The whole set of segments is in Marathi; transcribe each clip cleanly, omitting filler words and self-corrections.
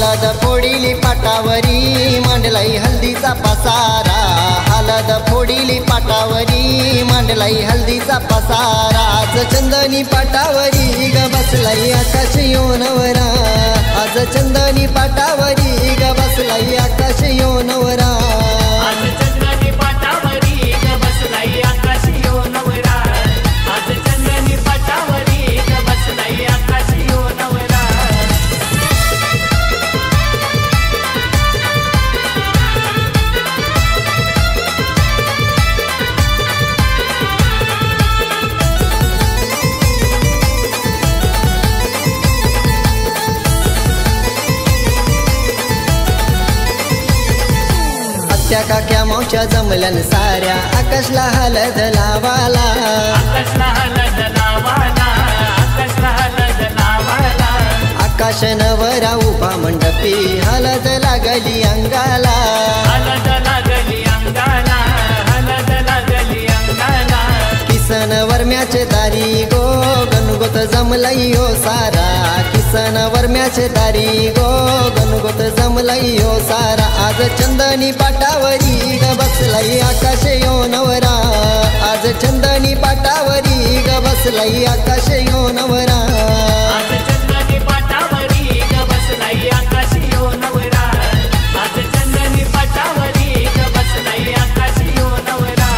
हळद फोडिली पाटावरी मांडलाई हल्दीचा पसारा हळद फोडिली पाटावरी मांडलाई हल्दीचा पसारा आज चंदनी पाटावरी ग बसलाई आकाश योनवरा आज चंदनी पाटावरी ग बसलाई आकाश योनवरा आज चंदनी पाटावरी ग बसलाई आकाश योनवरा आज चंदनी पाटावरी ग बसलाई आकाश योनवरा त्या काक्या मावच्या जमल्यान साऱ्या आकाशला हळद लावाला आकाशला हळद लावाला आकाशला हळद लावाला आकाश नवरा उभा मंडपी हळद लागली अंगाला हळद लागली अंगाला हळद लागली अंगाला किसन वर्म्याचे दारी गो गणगोत जमलाई हो सारा किसन वर्म्याचे दारी गो गणगोत जमलाई हो सारा आज चंदनी पाटावरी ग बसलाई आकाश योनवरा आज चंदनी पाटावरी ग बसलाई आकाश योनवरा आज चंदनी पाटावरी ग बसलाई आकाश योनवरा आज चंदनी पाटावरी ग बसलाई आकाश योनवरा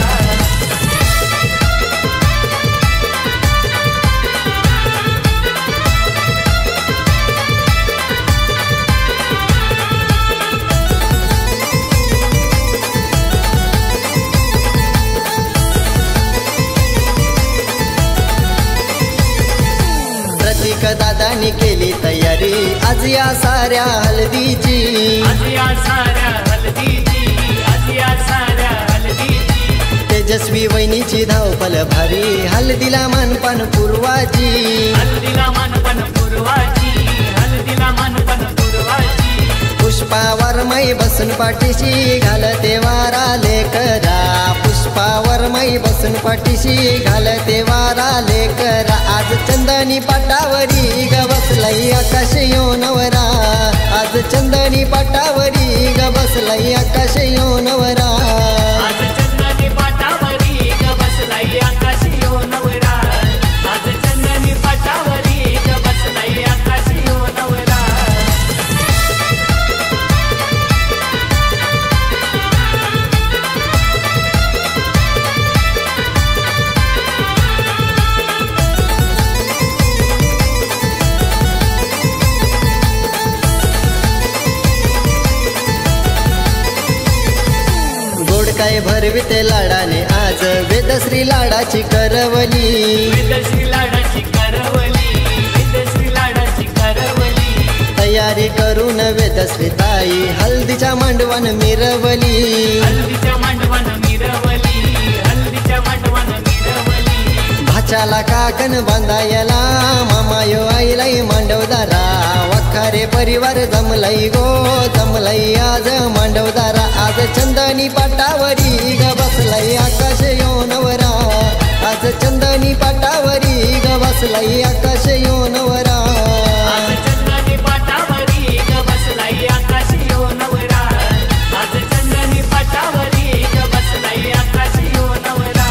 प्रतीक दादानी केली तयारी आज या साऱ्या हळदीची आज या साऱ्या हळदीची आज या साऱ्या हळदीची तेजस्वी वहिनीची धावपल भारी हळदीला मानपान पूर्वाची हळदीला मानपान पूर्वाची हळदीला मानपान पूर्वाची पुष्पावर मै बसून पाठीशी घालते वारा लेकरा पुष्पावर मै बसून पाठीशी घालते वारा लेकरा आज चंदनी पाटावरी ग बसलाई आकाश योनवरा आज चंदनी पाटावरी ग बसलाई आकाश योनवरा आज चंदनी पाटावरी ग बसलाई आकाश योनवरा आज चंदनी पाटावरी ग बसलाई आकाश योनवरा काय भरविते लाडाने आज वेदश्री लाडाची करवली वेदश्री लाडाची करवली वेदश्री लाडाची करवली तयारी करून वेदश्री ताई हल्दीच्या मांडवान मिरवली हल्दीच्या मांडवान मिरवली हल्दीच्या मांडवान मिरवली भाच्याला काकण बांधायला मामायो आईलाई मांडवदारा वखारे परिवार जमलाई गो जमलाई आज मांडवदारा आज चंदनी पाटावरी ग बसलाई आकाश योनवरा आज चंदनी पाटावरी ग बसलाई आकाश योनवरा आज चंदनी पाटावरी ग बसलाई आकाश योनवरा आज चंदनी पाटावरी ग बसलाई आकाश योनवरा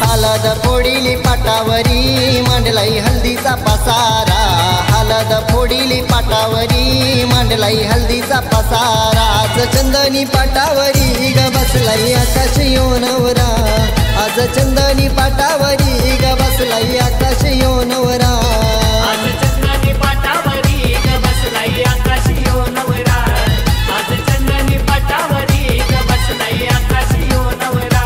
हळद फोडिली पाटावरी मांडलाई हल्दीचा पसारा हळद फोडिली पाटावरी मांडलाई हल्दीचा पसारा आज चंदनी पाटावरी ग बसलाई आकाश योनवरा आज चंदनी पाटावरी ग बसलाई आकाश योनवरा आज चंदनी पाटावरी ग बसलाई आकाश योनवरा आज चंदनी पाटावरी ग बसलाई आकाश योनवरा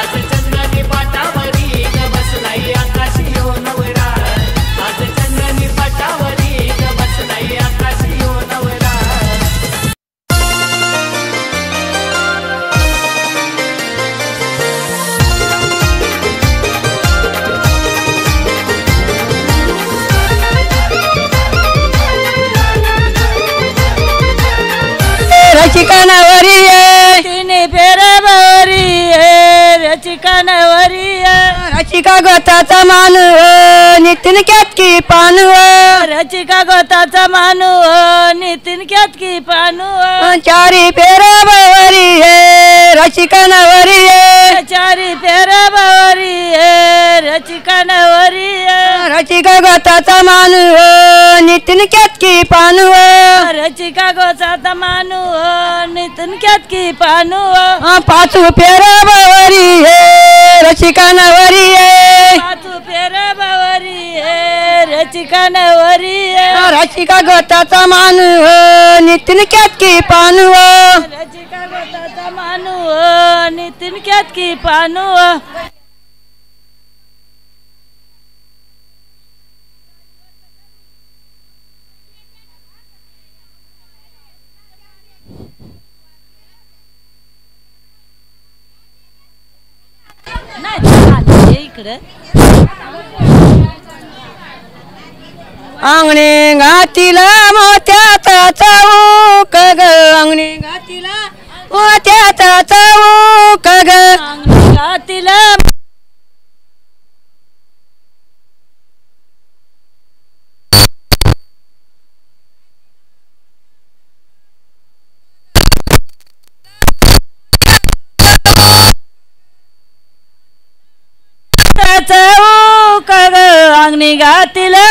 आज चंदनी पाटावरी ग बसलाई आकाश योनवरा आज चंदनी पाटावरी ग बसलाई आकाश योनवरा रचिकानावरी तिने फेराबावरी रचिकानावरी रचिका गोताचा मान नितीन केतकी पान रचिका गोताचा मानू नितीन केतकी पानू चारी फेर बवरी हे रचिका नवरी हे चारी फेर बवरी हे रचिका नवरी रचिका गोताचा मानू नितीन केतकी पानू रचिका गोताचा मानू नितीन केतकी पानू पाचू फेर बवरी हे रचिका नवरी हे पाचू फेर बवरी हे रचिका नवरी रचिका गोताचा मानू नितीन केतकी पानू रचिका गोताचा मानू नितीन केतकी पानू अंगणे घातीला मोत्याचा चौक ग अंगणे घातीला मोत्याचा चौक ग घातीला चौक ग अंगणी घातीला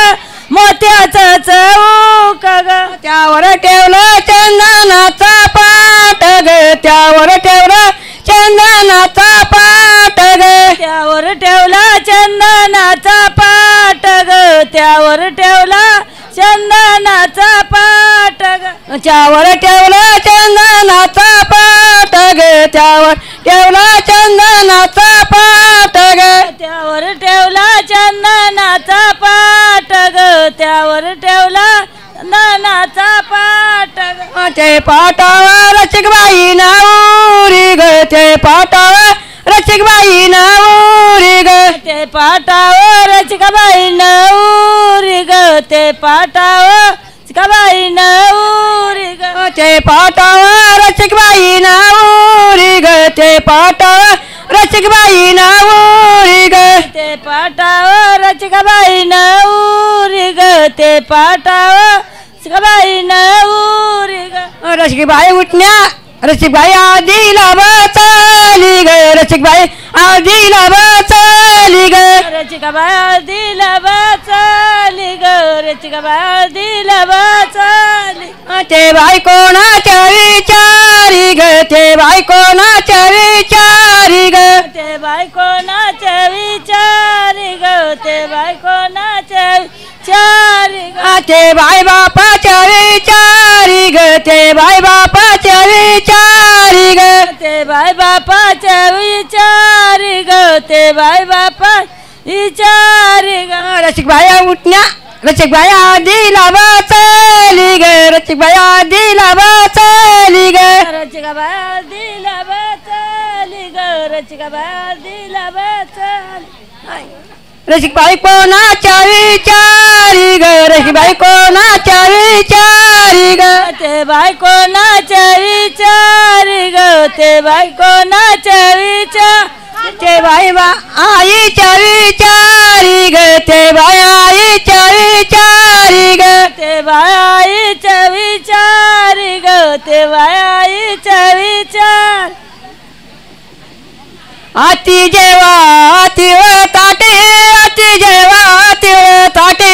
मोत्याचा चौक ग त्यावर ठेवलं चंदनाचा पाट ग त्यावर ठेवलं चंदनाचा पाट ग त्यावर ठेवला चंदनाचा पाट ग त्यावर ठेवला चंदनाचा पाट ग त्यावर ठेवलं चंदनाचा पाट ग त्यावर ठेवला चंदनाचा पाट ग त्यावर ठेवला चंदनाचा पाट ग त्यावर ठेवला चंदनाचा पाट ग ते पाटावर रसिकबाई नाऊरी ग ते पाटावर रसिकबाई नाऊरी ग ते पाटावर रचिकाबाई नवरी ग ते पाटावर रचिकाबाई नवरी ग ते पाटावर रसिकबाई नाऊरी ग ते पाटावर रसिकबाई नाऊरी ग ते पाटावर रचिकाबाई नवरी ग ते पाटावर रचिकाबाई नवरी ग रसिकबाई उठण्या रसिकबाई आधीला बसली ग रसिकबाई आधीला बसली ग रचिकाबाई दिला बसली ग रचिकाबाई दिला बसली ते बाई कोणाच्या विचारी ग ते बाई कोणाच्या विचारी ग ते बायकोनाच्या विचारी ग ते बायकोनाच्या विचारी ग ते बाई बापाच्या विचारी ग ते बाई बापाच्या विचारी ग ते बाय बापाच्या विचारी ग ते बाय बापा विचारी ग रसिकबाई उठण्या रसिकबाई आधीला बसली ग रसिकबाई आधीला बसली ग रचिकाबाई दिला बसली ग रचिकाबाई दिला बसली रसिकबाई कोणाच्या विचारी ग रसिकबाई कोणाच्या विचारी ग ते बायकोनाच्या विचारी ग ते बायकोनाच्या विचार ते बाई बा आईच्या विचारी ग ते बाई आईच्या विचारी ग ते बाईच्या विचारी ग ते बाईच्या विचार आती जेवा आतीव ताटे आती जेवा आतीव ताटे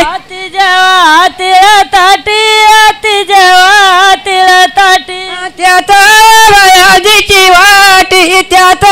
आती जेव्हा तिळ ताटी आती जेव्हा तिळ ताटी त्यात बाई आजीची वाटी त्यात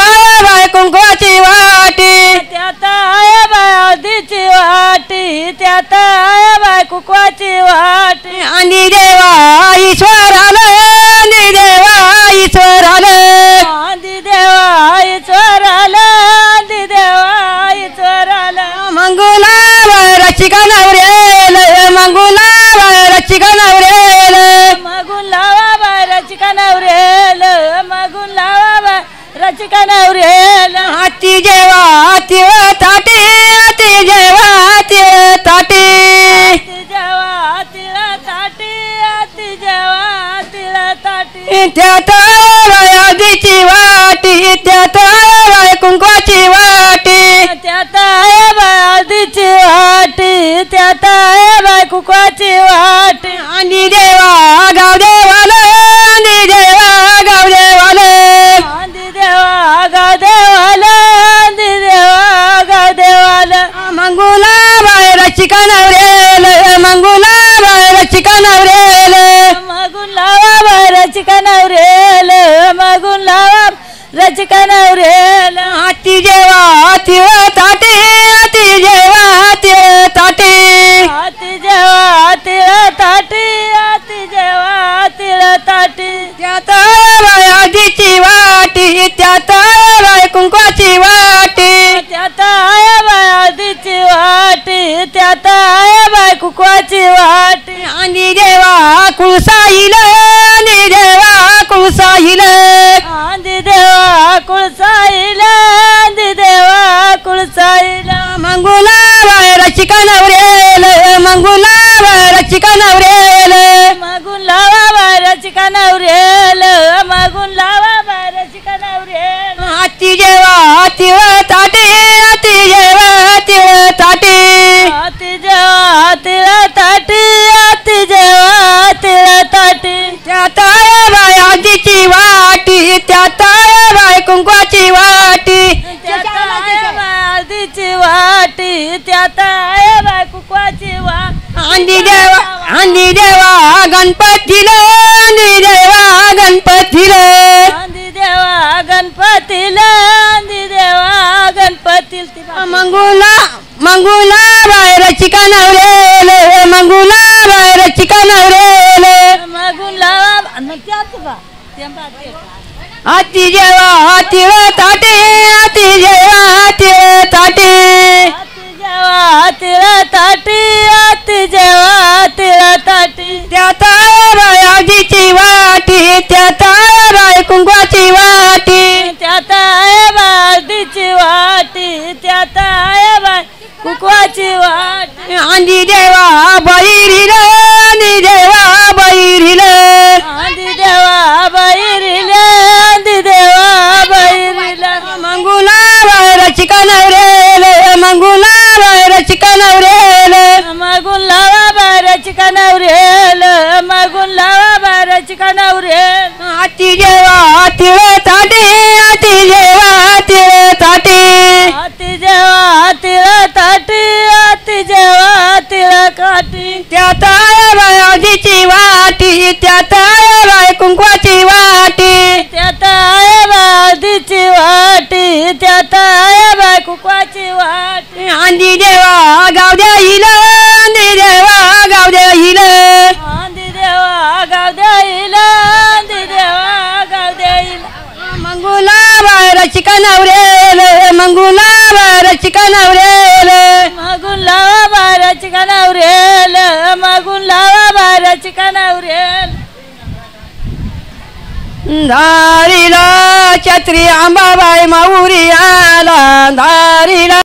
बाई कुंकवाची वाटी त्यात आहे बाळदीची वाटी त्यात आहे बाय कुकवाची वाटी आणि देवा ईश्वर आलं आणि देवा ईश्वर आलं आदी देवा ईश्वर आला आदी देवा ईश्वर आला मंगुला बाई रचिका नवरेल मंगुला बाई रचिका नवरेल मागून लावा बाय रचिका नवरेल मागून लावा बाय रचिका नवरेल हाती जेवा हातीव ताटे हाती जेवा हातीव ताटे आती जेव्हा तिळ ताटी आती जेव्हा तिळ ताटी त्यात बाई आजीची वाटी त्यात बाई कुंकवाची वाटी त्यात आहे बाळदीची वाटी त्यात आहे बाय कुकवाची वाट आंधी देवा गाव देवाला आंधी देवा गाव देवाला आंधी देवा गाव देवाला आंधी देवा गाव देवाला मंगुला बाहेर चिकनवरेल मंगुला बाहेर चिकनवरेल मागून लावा बाहेर चिकनवरेल मागून लावा रचिकनवरेल हाती जेवा तिळ ताटे हाती जेवा तिळ ताटे हाती जेवा तिळ ताटी हाती जेवा तिळ ताटी त्यात बाय आधीची वाटी त्यात बाय कुंकवाची वाटी त्यात आहे बाय आधीची वाटी त्यात आहे बाय कुकवाची वाटी आंधी देवा कुळसाईल आंधी देवा कुळसाईल आंधी देवा कुळसाईला आंधी देवा कुळसाईला मंगुला बाहेर चिकनवरेल मंगुला बाहेर चिकनवरेल मागून लावा बाहेर चिकनवरेल मागून लावा बाहेर चिकनवरेल हाती जेवा तिळ ताटे हाती जेवा तिळ ताटे हाती जेवा तिळ ताटी हाती जेवा तिळ ताटी त्यात बाय आधीची वाटी त्यात बाय कुंकवाची वाटी त्यात आहे बाय आधीची वाटी त्यात आहे बाय कुकवाची वाट आंधी देवा गणपतीला आंधी देवा गणपतीला आंधी देवा गणपतीला आंधी देवा गणपतीला मंगुला मंगुला बाहेर चिकनवरेल मंगुला बाहेर चिकनवरेल मागून लावा हाती जेवा तिळ ताटे हाती जेवा तिळ ताटे हाती जेवा तिळ ताटी हाती जेवा तिळ ताटी त्यात बाय आधीची वाटी त्यात बाय कुंकवाची वाटी त्यात आहे बाळदीची वाटी त्यात आहे बाय कुकवाची वाटी आंधी देवा बैरील आंधी देवा बैरील आंधी देवा बैरिले आंधी देवा बैरिला मंगुला बाहेर चिकनवरेल मंगुला बाहेर चिकनवरेल मागून लावा बाहेर चिकनवरेल मागून लावा बाहेर चिकनवरेल हाती जेवा तिळ ताटे हाती जेवा तिळ ताटे हाती जेवा तिळ ताटी हाती जेवा तिळ काटी त्यात बाय आधीची वाटी त्यात बाय कुंकवाची वाटी त्यात आहे बाळदीची वाटी त्यात आहे बाय कुकवाची वाटी आंधी देवा गाव देईल आंधी देवा गाव देईल आंधी देवा गाव देईल आंधी देवा गाव देईल मंगुला बाहेर चिकनवरेल मंगुला बाहेर चिकनवरेल मागून लावा बाहेर चिकनवरेल मागून लावा बाहेर चिकनवरेल धारीला छत्री आंबाबाई माऊरी आला धारीला